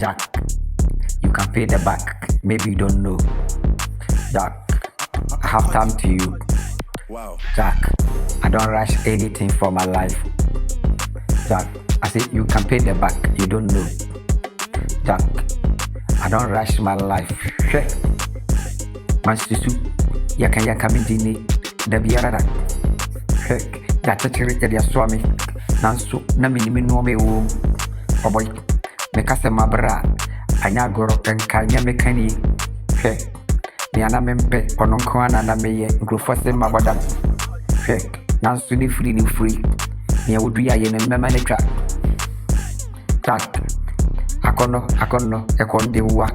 Jack, you can pay the back. Maybe you don't know. Jack, I have time to you. Wow. Jack, I don't rush anything for my life. Jack, I said you can pay the back. You don't know. Jack, I don't rush my life. Shit. Man, Susu, yaka midini, the biara. Shit, that's a cherry at your swami. Nansu, Namini no me womb. Oh boy, make us a mabra. Anyagoro and Kanya Mekani. Shit. Niana mempe ononkwana na meye nkrofose mabada hwek nanso ni free ne wodu ya ye ne mema ne twa tak akono ekonde wa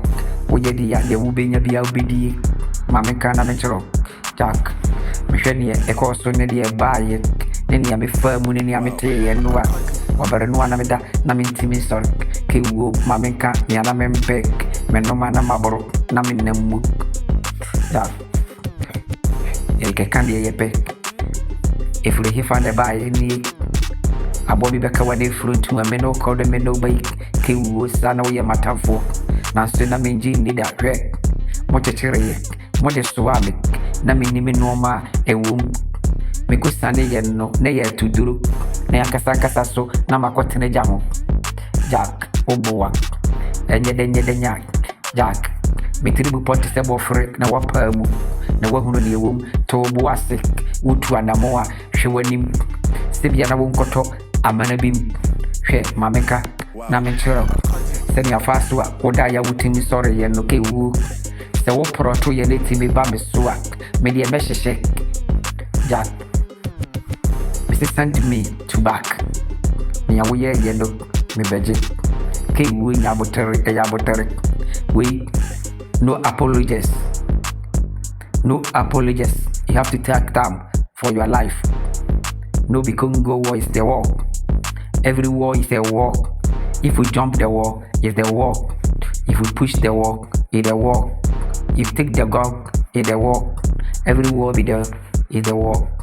woyedi ya de wubenya bia obedi mameka na menchero tak mehwene ekoso ne de baaye ne ne me famu ne ne amete ye noa obere noa na meda na mentimi sor ke wo mameka niana mempe menoma na maboro na menemu Jack, el que cambie yepe. If we find the buy any a bobby back away fruit to a meno called the meno bake, King was an away matamfo. Now, soon I mean, Jean did that wreck. Much a cherry, modest swamic, Namini Minoma, a womb. Make us Sunday and no, nay to do. Nayakasaka so, Namaquatine Jamo. Jack, oh boy, and yet, Jack. Metribu pote sebo frek na wapa mu na wahunu ne wom to bo ase wotu anamoa hwewanim sebia na wonkoto amana bim hwe mameka na menchero seni afaso a oda ya wutimi sore ye no ke wu se wo proto ye letimi ba meso a me de mehhehye Jack send me to back me awoye ye no me beje ke wu nya botere we no apologies. No apologies. You have to take time for your life. No Congo war is the war. Every war is a war. If we jump the wall, it's the war. If we push the wall, it's the war. If we take the gun, it's the war. Every war be there is the war.